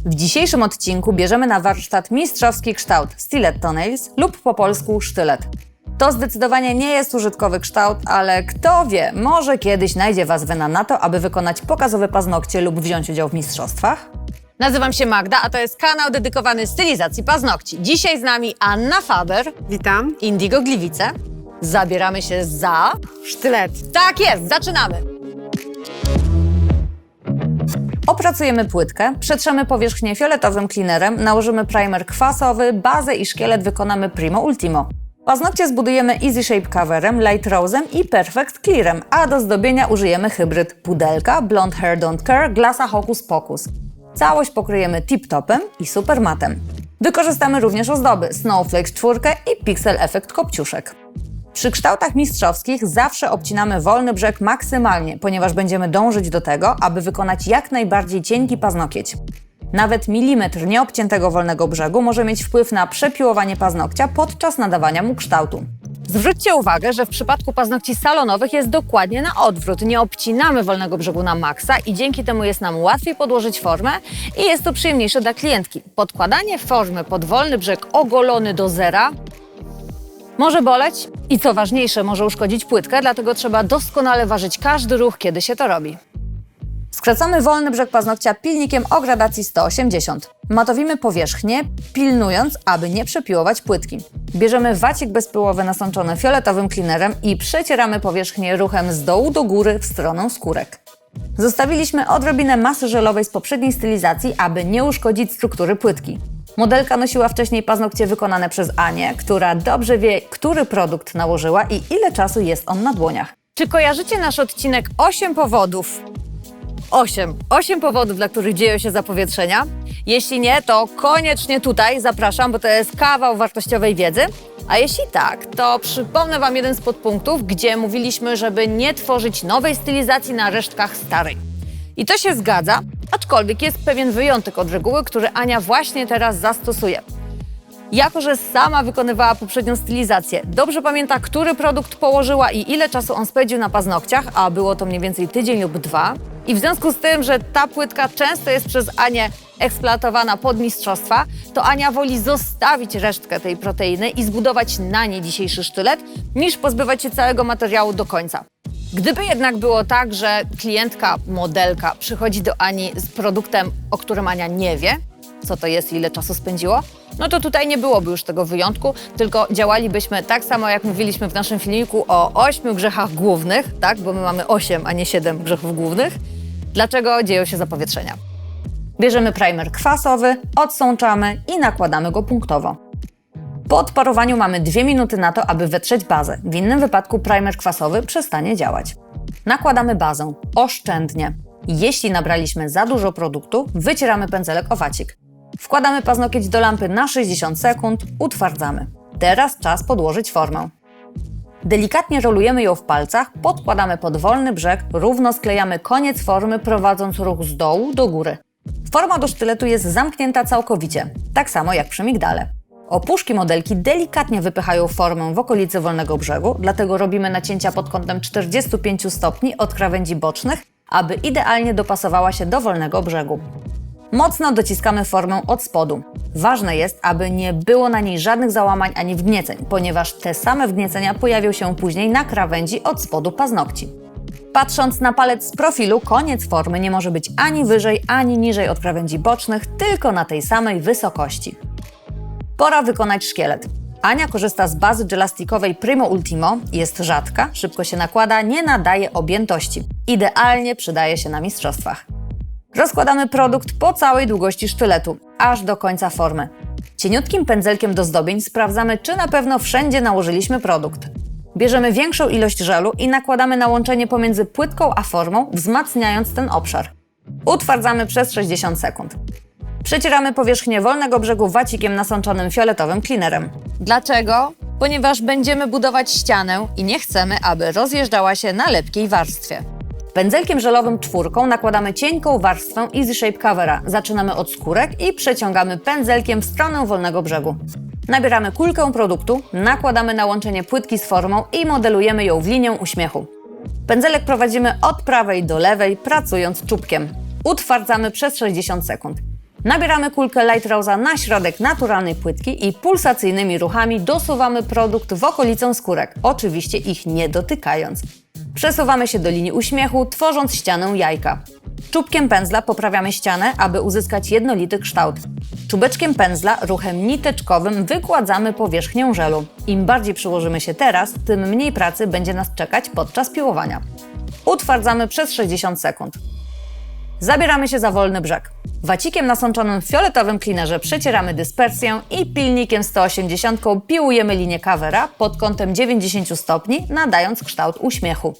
W dzisiejszym odcinku bierzemy na warsztat mistrzowski kształt Stiletto Nails lub po polsku sztylet. To zdecydowanie nie jest użytkowy kształt, ale kto wie, może kiedyś znajdzie Was wena na to, aby wykonać pokazowe paznokcie lub wziąć udział w mistrzostwach. Nazywam się Magda, a to jest kanał dedykowany stylizacji paznokci. Dzisiaj z nami Anna Faber, Witam. Indigo Gliwice. Zabieramy się za... Sztylet. Tak jest, zaczynamy! Opracujemy płytkę, przetrzemy powierzchnię fioletowym cleanerem, nałożymy primer kwasowy, bazę i szkielet wykonamy primo ultimo. Paznokcie zbudujemy Easy Shape Coverem, Light Rose'em i Perfect Clearem, a do zdobienia użyjemy hybryd pudelka, Blonde Hair Don't Care, Glassa Hocus Pocus. Całość pokryjemy tip-topem i supermatem. Wykorzystamy również ozdoby Snowflake 4 i Pixel Effect Kopciuszek. Przy kształtach mistrzowskich zawsze obcinamy wolny brzeg maksymalnie, ponieważ będziemy dążyć do tego, aby wykonać jak najbardziej cienki paznokieć. Nawet milimetr nieobciętego wolnego brzegu może mieć wpływ na przepiłowanie paznokcia podczas nadawania mu kształtu. Zwróćcie uwagę, że w przypadku paznokci salonowych jest dokładnie na odwrót. Nie obcinamy wolnego brzegu na maksa i dzięki temu jest nam łatwiej podłożyć formę i jest to przyjemniejsze dla klientki. Podkładanie formy pod wolny brzeg ogolony do zera może boleć i co ważniejsze, może uszkodzić płytkę, dlatego trzeba doskonale ważyć każdy ruch, kiedy się to robi. Skracamy wolny brzeg paznokcia pilnikiem o gradacji 180. Matowimy powierzchnię, pilnując, aby nie przepiłować płytki. Bierzemy wacik bezpyłowy nasączony fioletowym cleanerem i przecieramy powierzchnię ruchem z dołu do góry w stronę skórek. Zostawiliśmy odrobinę masy żelowej z poprzedniej stylizacji, aby nie uszkodzić struktury płytki. Modelka nosiła wcześniej paznokcie wykonane przez Anię, która dobrze wie, który produkt nałożyła i ile czasu jest on na dłoniach. Czy kojarzycie nasz odcinek 8 powodów? 8 powodów, dla których dzieją się zapowietrzenia. Jeśli nie, to koniecznie tutaj zapraszam, bo to jest kawał wartościowej wiedzy. A jeśli tak, to przypomnę Wam jeden z podpunktów, gdzie mówiliśmy, żeby nie tworzyć nowej stylizacji na resztkach starej. I to się zgadza, aczkolwiek jest pewien wyjątek od reguły, który Ania właśnie teraz zastosuje. Jako że sama wykonywała poprzednią stylizację, dobrze pamięta, który produkt położyła i ile czasu on spędził na paznokciach, a było to mniej więcej tydzień lub 2. I w związku z tym, że ta płytka często jest przez Anię eksploatowana pod mistrzostwa, to Ania woli zostawić resztkę tej proteiny i zbudować na niej dzisiejszy sztylet, niż pozbywać się całego materiału do końca. Gdyby jednak było tak, że klientka, modelka przychodzi do Ani z produktem, o którym Ania nie wie, co to jest i ile czasu spędziło, no to tutaj nie byłoby już tego wyjątku, tylko działalibyśmy tak samo, jak mówiliśmy w naszym filmiku o 8 grzechach głównych, tak, bo my mamy 8, a nie 7 grzechów głównych. Dlaczego dzieją się zapowietrzenia? Bierzemy primer kwasowy, odsączamy i nakładamy go punktowo. Po odparowaniu mamy 2 minuty na to, aby wetrzeć bazę. W innym wypadku primer kwasowy przestanie działać. Nakładamy bazę oszczędnie. Jeśli nabraliśmy za dużo produktu, wycieramy pędzelek o wacik. Wkładamy paznokieć do lampy na 60 sekund, utwardzamy. Teraz czas podłożyć formę. Delikatnie rolujemy ją w palcach, podkładamy pod wolny brzeg, równo sklejamy koniec formy, prowadząc ruch z dołu do góry. Forma do sztyletu jest zamknięta całkowicie, tak samo jak przy migdale. Opuszki modelki delikatnie wypychają formę w okolicy wolnego brzegu, dlatego robimy nacięcia pod kątem 45 stopni od krawędzi bocznych, aby idealnie dopasowała się do wolnego brzegu. Mocno dociskamy formę od spodu. Ważne jest, aby nie było na niej żadnych załamań ani wgnieceń, ponieważ te same wgniecenia pojawią się później na krawędzi od spodu paznokci. Patrząc na palec z profilu, koniec formy nie może być ani wyżej, ani niżej od krawędzi bocznych, tylko na tej samej wysokości. Pora wykonać szkielet. Ania korzysta z bazy gelastikowej Primo Ultimo, jest rzadka, szybko się nakłada, nie nadaje objętości. Idealnie przydaje się na mistrzostwach. Rozkładamy produkt po całej długości sztyletu, aż do końca formy. Cieniutkim pędzelkiem do zdobień sprawdzamy, czy na pewno wszędzie nałożyliśmy produkt. Bierzemy większą ilość żelu i nakładamy na łączenie pomiędzy płytką a formą, wzmacniając ten obszar. Utwardzamy przez 60 sekund. Przecieramy powierzchnię wolnego brzegu wacikiem nasączonym fioletowym cleanerem. Dlaczego? Ponieważ będziemy budować ścianę i nie chcemy, aby rozjeżdżała się na lepkiej warstwie. Pędzelkiem żelowym 4 nakładamy cienką warstwę Easy Shape Covera. Zaczynamy od skórek i przeciągamy pędzelkiem w stronę wolnego brzegu. Nabieramy kulkę produktu, nakładamy na łączenie płytki z formą i modelujemy ją w linię uśmiechu. Pędzelek prowadzimy od prawej do lewej, pracując czubkiem. Utwardzamy przez 60 sekund. Nabieramy kulkę Light Rose'a na środek naturalnej płytki i pulsacyjnymi ruchami dosuwamy produkt w okolicę skórek, oczywiście ich nie dotykając. Przesuwamy się do linii uśmiechu, tworząc ścianę jajka. Czubkiem pędzla poprawiamy ścianę, aby uzyskać jednolity kształt. Czubeczkiem pędzla ruchem niteczkowym wykładzamy powierzchnię żelu. Im bardziej przyłożymy się teraz, tym mniej pracy będzie nas czekać podczas piłowania. Utwardzamy przez 60 sekund. Zabieramy się za wolny brzeg. Wacikiem nasączonym w fioletowym cleanerze przecieramy dyspersję i pilnikiem 180 piłujemy linię covera pod kątem 90 stopni, nadając kształt uśmiechu.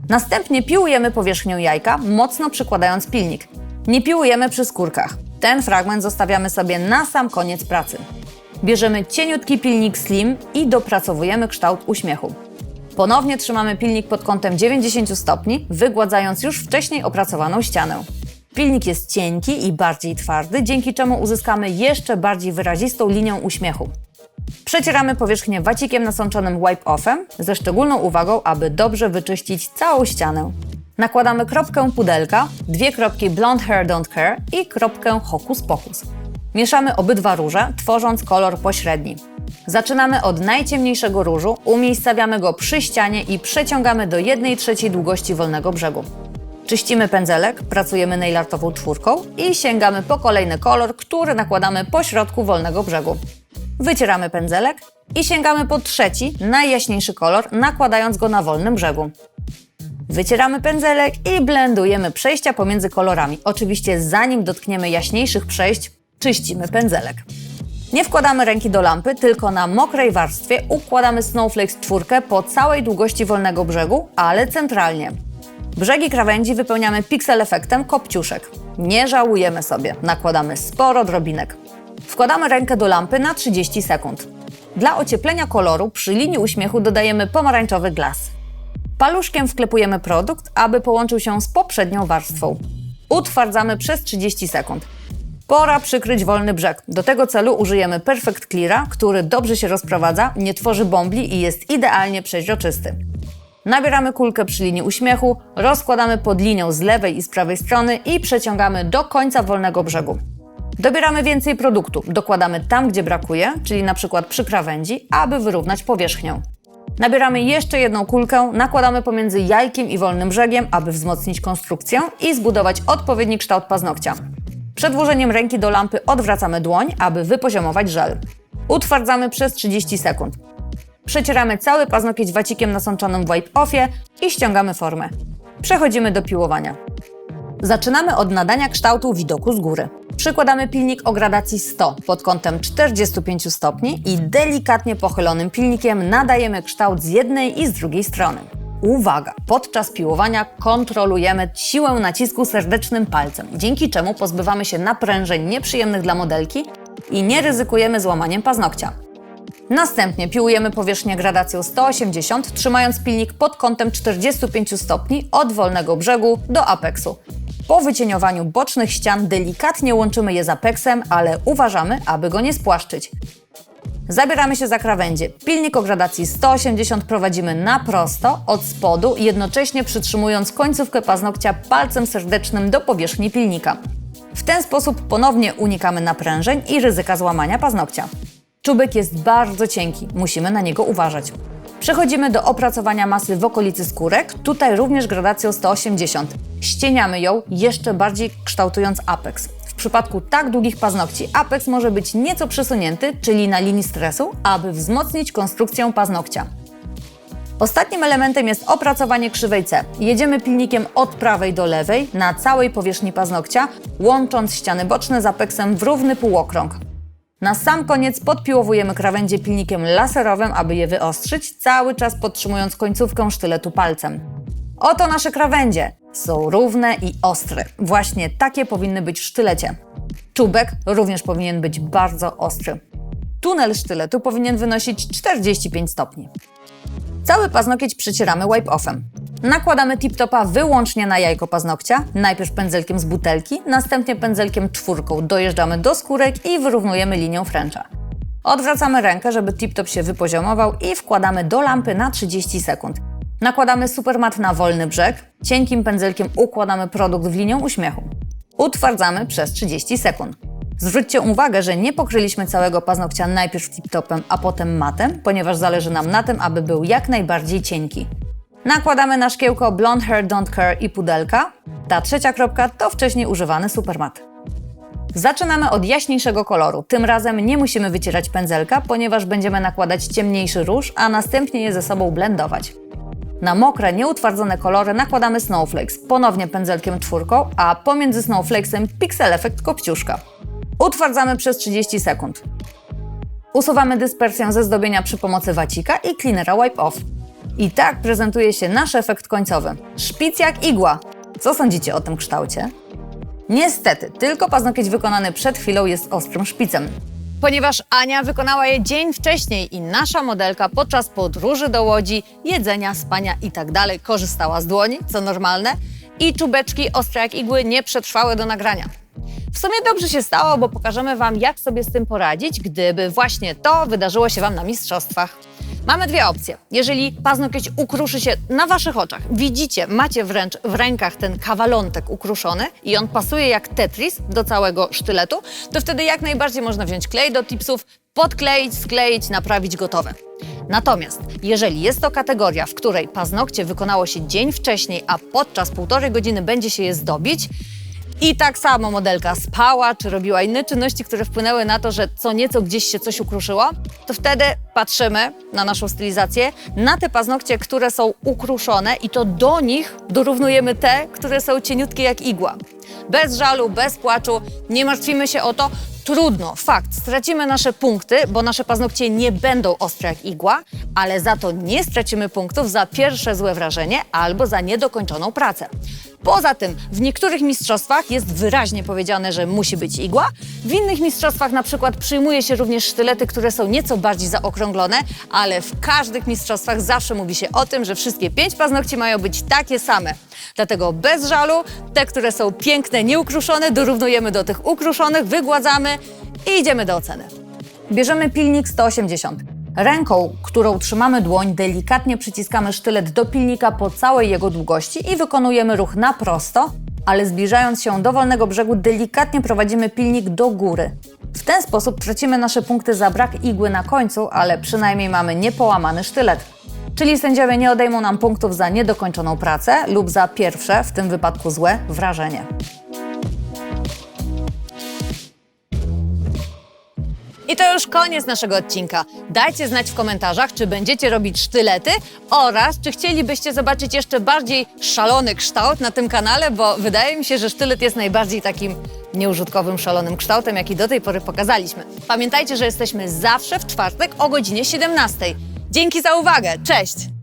Następnie piłujemy powierzchnię jajka, mocno przykładając pilnik. Nie piłujemy przy skórkach. Ten fragment zostawiamy sobie na sam koniec pracy. Bierzemy cieniutki pilnik slim i dopracowujemy kształt uśmiechu. Ponownie trzymamy pilnik pod kątem 90 stopni, wygładzając już wcześniej opracowaną ścianę. Pilnik jest cienki i bardziej twardy, dzięki czemu uzyskamy jeszcze bardziej wyrazistą linię uśmiechu. Przecieramy powierzchnię wacikiem nasączonym wipe-offem, ze szczególną uwagą, aby dobrze wyczyścić całą ścianę. Nakładamy kropkę pudelka, 2 kropki Blonde Hair Don't Care i kropkę Hokus Pokus. Mieszamy obydwa róże, tworząc kolor pośredni. Zaczynamy od najciemniejszego różu, umiejscawiamy go przy ścianie i przeciągamy do 1/3 długości wolnego brzegu. Czyścimy pędzelek, pracujemy nail artową czwórką i sięgamy po kolejny kolor, który nakładamy po środku wolnego brzegu. Wycieramy pędzelek i sięgamy po trzeci, najjaśniejszy kolor, nakładając go na wolnym brzegu. Wycieramy pędzelek i blendujemy przejścia pomiędzy kolorami. Oczywiście zanim dotkniemy jaśniejszych przejść, czyścimy pędzelek. Nie wkładamy ręki do lampy, tylko na mokrej warstwie układamy Snowflakes 4 po całej długości wolnego brzegu, ale centralnie. Brzegi krawędzi wypełniamy pixel efektem kopciuszek. Nie żałujemy sobie, nakładamy sporo drobinek. Wkładamy rękę do lampy na 30 sekund. Dla ocieplenia koloru przy linii uśmiechu dodajemy pomarańczowy glass. Paluszkiem wklepujemy produkt, aby połączył się z poprzednią warstwą. Utwardzamy przez 30 sekund. Pora przykryć wolny brzeg. Do tego celu użyjemy Perfect Cleara, który dobrze się rozprowadza, nie tworzy bąbli i jest idealnie przeźroczysty. Nabieramy kulkę przy linii uśmiechu, rozkładamy pod linią z lewej i z prawej strony i przeciągamy do końca wolnego brzegu. Dobieramy więcej produktu, dokładamy tam, gdzie brakuje, czyli np. przy krawędzi, aby wyrównać powierzchnię. Nabieramy jeszcze jedną kulkę, nakładamy pomiędzy jajkiem i wolnym brzegiem, aby wzmocnić konstrukcję i zbudować odpowiedni kształt paznokcia. Przed włożeniem ręki do lampy odwracamy dłoń, aby wypoziomować żel. Utwardzamy przez 30 sekund. Przecieramy cały paznokieć wacikiem nasączonym w wipe-offie i ściągamy formę. Przechodzimy do piłowania. Zaczynamy od nadania kształtu widoku z góry. Przykładamy pilnik o gradacji 100 pod kątem 45 stopni i delikatnie pochylonym pilnikiem nadajemy kształt z jednej i z drugiej strony. Uwaga! Podczas piłowania kontrolujemy siłę nacisku serdecznym palcem, dzięki czemu pozbywamy się naprężeń nieprzyjemnych dla modelki i nie ryzykujemy złamaniem paznokcia. Następnie piłujemy powierzchnię gradacją 180, trzymając pilnik pod kątem 45 stopni od wolnego brzegu do apeksu. Po wycieniowaniu bocznych ścian delikatnie łączymy je z apeksem, ale uważamy, aby go nie spłaszczyć. Zabieramy się za krawędzie. Pilnik o gradacji 180 prowadzimy na prosto, od spodu, jednocześnie przytrzymując końcówkę paznokcia palcem serdecznym do powierzchni pilnika. W ten sposób ponownie unikamy naprężeń i ryzyka złamania paznokcia. Czubek jest bardzo cienki, musimy na niego uważać. Przechodzimy do opracowania masy w okolicy skórek, tutaj również gradacją 180. Ścieniamy ją, jeszcze bardziej kształtując apeks. W przypadku tak długich paznokci apeks może być nieco przesunięty, czyli na linii stresu, aby wzmocnić konstrukcję paznokcia. Ostatnim elementem jest opracowanie krzywej C. Jedziemy pilnikiem od prawej do lewej na całej powierzchni paznokcia, łącząc ściany boczne z apeksem w równy półokrąg. Na sam koniec podpiłowujemy krawędzie pilnikiem laserowym, aby je wyostrzyć, cały czas podtrzymując końcówkę sztyletu palcem. Oto nasze krawędzie. Są równe i ostre. Właśnie takie powinny być w sztylecie. Czubek również powinien być bardzo ostry. Tunel sztyletu powinien wynosić 45 stopni. Cały paznokieć przecieramy wipe-offem. Nakładamy tip-topa wyłącznie na jajko paznokcia, najpierw pędzelkiem z butelki, następnie pędzelkiem czwórką dojeżdżamy do skórek i wyrównujemy linię Frencha. Odwracamy rękę, żeby tip-top się wypoziomował i wkładamy do lampy na 30 sekund. Nakładamy supermat na wolny brzeg, cienkim pędzelkiem układamy produkt w linię uśmiechu. Utwardzamy przez 30 sekund. Zwróćcie uwagę, że nie pokryliśmy całego paznokcia najpierw tip-topem, a potem matem, ponieważ zależy nam na tym, aby był jak najbardziej cienki. Nakładamy na szkiełko Blonde Hair Don't Care i pudelka. Ta trzecia kropka to wcześniej używany supermat. Zaczynamy od jaśniejszego koloru. Tym razem nie musimy wycierać pędzelka, ponieważ będziemy nakładać ciemniejszy róż, a następnie je ze sobą blendować. Na mokre, nieutwardzone kolory nakładamy Snowflakes, ponownie pędzelkiem czwórką, a pomiędzy Snowflakesem Pixel Effect Kopciuszka. Utwardzamy przez 30 sekund. Usuwamy dyspersję ze zdobienia przy pomocy wacika i cleanera Wipe Off. I tak prezentuje się nasz efekt końcowy. Szpic jak igła. Co sądzicie o tym kształcie? Niestety, tylko paznokieć wykonany przed chwilą jest ostrym szpicem. Ponieważ Ania wykonała je dzień wcześniej i nasza modelka podczas podróży do Łodzi, jedzenia, spania itd. korzystała z dłoni, co normalne, i czubeczki ostre jak igły nie przetrwały do nagrania. W sumie dobrze się stało, bo pokażemy Wam, jak sobie z tym poradzić, gdyby właśnie to wydarzyło się Wam na mistrzostwach. Mamy dwie opcje. Jeżeli paznokieć ukruszy się na Waszych oczach, widzicie, macie wręcz w rękach ten kawalątek ukruszony i on pasuje jak Tetris do całego sztyletu, to wtedy jak najbardziej można wziąć klej do tipsów, podkleić, skleić, naprawić, gotowe. Natomiast jeżeli jest to kategoria, w której paznokcie wykonało się dzień wcześniej, a podczas 1,5 godziny będzie się je zdobić, i tak samo modelka spała, czy robiła inne czynności, które wpłynęły na to, że co nieco gdzieś się coś ukruszyło, to wtedy patrzymy na naszą stylizację, na te paznokcie, które są ukruszone i to do nich dorównujemy te, które są cieniutkie jak igła. Bez żalu, bez płaczu, nie martwimy się o to. Trudno, fakt, stracimy nasze punkty, bo nasze paznokcie nie będą ostre jak igła, ale za to nie stracimy punktów za pierwsze złe wrażenie albo za niedokończoną pracę. Poza tym w niektórych mistrzostwach jest wyraźnie powiedziane, że musi być igła, w innych mistrzostwach na przykład przyjmuje się również sztylety, które są nieco bardziej zaokrąglone, ale w każdych mistrzostwach zawsze mówi się o tym, że wszystkie 5 paznokci mają być takie same. Dlatego bez żalu, te, które są piękne, nieukruszone, dorównujemy do tych ukruszonych, wygładzamy i idziemy do oceny. Bierzemy pilnik 180. Ręką, którą trzymamy dłoń, delikatnie przyciskamy sztylet do pilnika po całej jego długości i wykonujemy ruch na prosto, ale zbliżając się do wolnego brzegu, delikatnie prowadzimy pilnik do góry. W ten sposób tracimy nasze punkty za brak igły na końcu, ale przynajmniej mamy niepołamany sztylet. Czyli sędziowie nie odejmą nam punktów za niedokończoną pracę lub za pierwsze, w tym wypadku złe, wrażenie. I to już koniec naszego odcinka. Dajcie znać w komentarzach, czy będziecie robić sztylety oraz czy chcielibyście zobaczyć jeszcze bardziej szalony kształt na tym kanale, bo wydaje mi się, że sztylet jest najbardziej takim nieużytkowym, szalonym kształtem, jaki do tej pory pokazaliśmy. Pamiętajcie, że jesteśmy zawsze w czwartek o godzinie 17. Dzięki za uwagę. Cześć!